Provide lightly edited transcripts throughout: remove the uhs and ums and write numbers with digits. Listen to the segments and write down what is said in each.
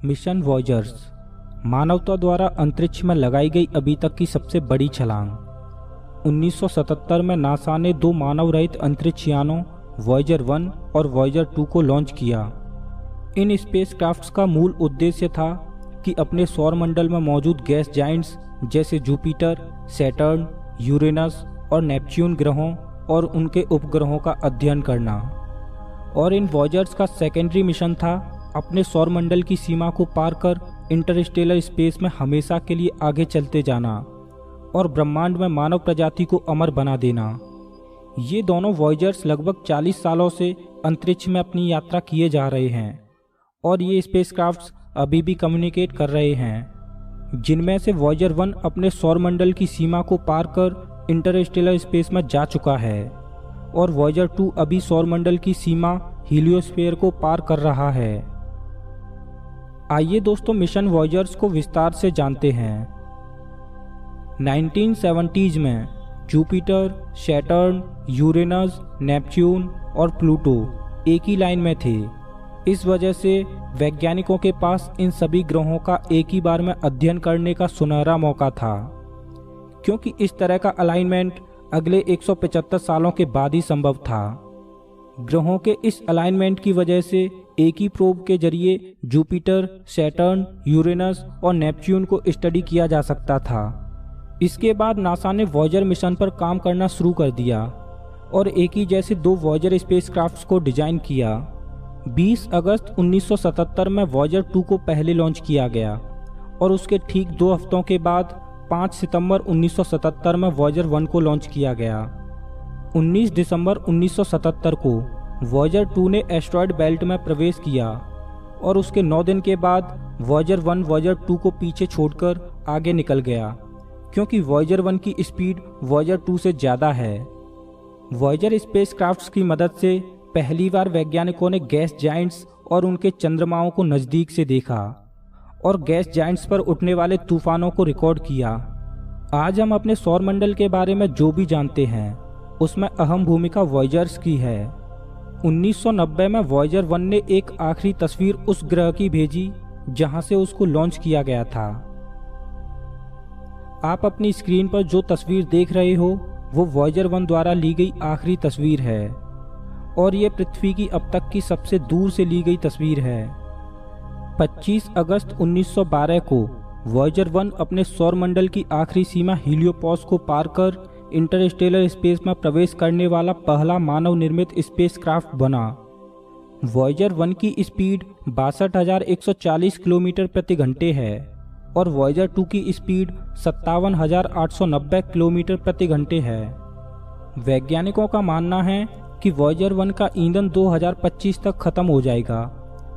Mission voyagers मानवता द्वारा अंतरिक्ष में लगाई गई अभी तक की सबसे बड़ी छलांग। 1977 में नासा ने 2 मानव रहित अंतरिक्ष यानों वॉयजर 1 और वॉयजर 2 को लॉन्च किया। इन स्पेसक्राफ्ट्स का मूल उद्देश्य था कि अपने सौरमंडल में मौजूद गैस जाइंट्स जैसे जुपिटर, सैटर्न, यूरेनस और नेपच्यून ग्रहों और उनके उपग्रहों का अध्ययन करना। और इन वॉयजर्स का सेकेंडरी मिशन था अपने सौरमंडल की सीमा को पार कर इंटरस्टेलर स्पेस में हमेशा के लिए आगे चलते जाना और ब्रह्मांड में मानव प्रजाति को अमर बना देना। ये दोनों वॉयजर्स लगभग 40 सालों से अंतरिक्ष में अपनी यात्रा किए जा रहे हैं और ये स्पेसक्राफ्ट्स अभी भी कम्युनिकेट कर रहे हैं, जिनमें से वॉयजर 1 अपने सौरमंडल की सीमा को पार कर इंटरस्टेलर स्पेस में जा चुका है और वॉयजर 2 अभी सौरमंडल की सीमा हीलियोस्फीयर को पार कर रहा है। आइए दोस्तों मिशन वॉयजर्स को विस्तार से जानते हैं। 1970s में जुपिटर, सैटर्न, यूरेनस, नेपच्यून और प्लूटो एक ही लाइन में थे। इस वजह से वैज्ञानिकों के पास इन सभी ग्रहों का एक ही बार में अध्ययन करने का सुनहरा मौका था, क्योंकि इस तरह का अलाइनमेंट अगले 175 सालों के बाद ही संभव था। ग्रहों के इस अलाइनमेंट की वजह से एक ही प्रोब के जरिए जुपिटर, सैटर्न, यूरेनस और नेपच्यून को स्टडी किया जा सकता था। इसके बाद नासा ने वॉयजर मिशन पर काम करना शुरू कर दिया और एक ही जैसे 2 वॉयजर स्पेसक्राफ्ट्स को डिजाइन किया। 20 अगस्त 1977 में वॉयजर 2 को पहले लॉन्च किया गया और उसके ठीक 2 हफ्तों के बाद 5 सितंबर 1977 में वॉयजर 1 को लॉन्च किया गया। 19 दिसंबर 1977 को वॉयजर 2 ने एस्ट्रॉयड बेल्ट में प्रवेश किया और उसके 9 दिन के बाद वॉयजर 1 वॉयजर 2 को पीछे छोड़कर आगे निकल गया, क्योंकि वॉयजर 1 की स्पीड वॉयजर 2 से ज़्यादा है। वॉयजर स्पेसक्राफ्ट्स की मदद से पहली बार वैज्ञानिकों ने गैस जाइंट्स और उनके चंद्रमाओं को नज़दीक से देखा और गैस जाइंट्स पर उठने वाले तूफानों को रिकॉर्ड किया। आज हम अपने सौरमंडल के बारे में जो भी जानते हैं उसमें अहम भूमिका वॉयजर्स की है। 1990 में वॉयजर 1 ने एक आखिरी तस्वीर उस ग्रह की भेजी जहां से उसको लॉन्च किया गया था। आप अपनी स्क्रीन पर जो तस्वीर देख रहे हो वो वॉयजर 1 द्वारा ली गई आखिरी तस्वीर है और ये पृथ्वी की अब तक की सबसे दूर से ली गई तस्वीर है। 25 अगस्त 1912 को वॉयजर 1 अपने सौरमंडल की आखिरी सीमा हीलियोपॉस को पार कर इंटरस्टेलर स्पेस में प्रवेश करने वाला पहला मानव निर्मित स्पेसक्राफ्ट बना। वॉयजर 1 की स्पीड 62,140 किलोमीटर प्रति घंटे है और वॉयजर 2 की स्पीड 57,890 किलोमीटर प्रति घंटे है। वैज्ञानिकों का मानना है कि वॉयजर 1 का ईंधन 2025 तक खत्म हो जाएगा।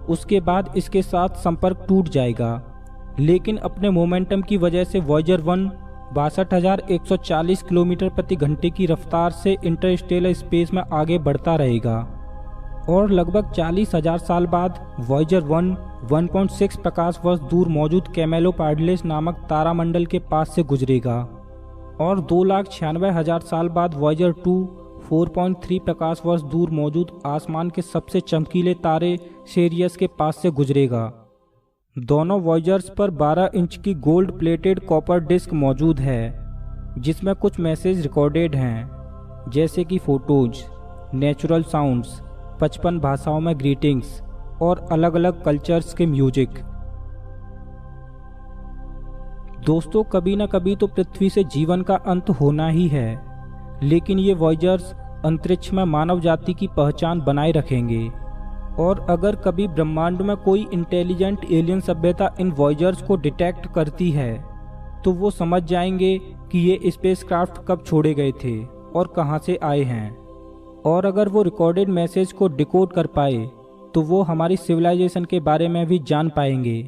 उसके बाद इसके साथ संपर्क टूट जाएगा, लेकिन अपने मोमेंटम की वजह से वॉयजर 1 62,140 किलोमीटर प्रति घंटे की रफ्तार से इंटरस्टेलर स्पेस में आगे बढ़ता रहेगा और लगभग 40,000 साल बाद वॉयजर 1 1.6 प्रकाश वर्ष दूर मौजूद कैमेलोपार्डिलिस नामक तारामंडल के पास से गुजरेगा और 2,96,000 साल बाद वॉयजर 2 4.3 प्रकाश वर्ष दूर मौजूद आसमान के सबसे चमकीले तारे सिरियस के पास से गुजरेगा। दोनों वॉयजर्स पर 12 इंच की गोल्ड प्लेटेड कॉपर डिस्क मौजूद है, जिसमें कुछ मैसेज रिकॉर्डेड हैं, जैसे कि फोटोज, नेचुरल साउंड्स, 55 भाषाओं में ग्रीटिंग्स और अलग अलग कल्चर्स के म्यूजिक। दोस्तों, कभी न कभी तो पृथ्वी से जीवन का अंत होना ही है, लेकिन ये वॉयजर्स अंतरिक्ष में मानव जाति की पहचान बनाए रखेंगे और अगर कभी ब्रह्मांड में कोई इंटेलिजेंट एलियन सभ्यता इन वॉयजर्स को डिटेक्ट करती है तो वो समझ जाएंगे कि ये स्पेसक्राफ्ट कब छोड़े गए थे और कहां से आए हैं। और अगर वो रिकॉर्डेड मैसेज को डिकोड कर पाए तो वो हमारी सिविलाइजेशन के बारे में भी जान पाएंगे।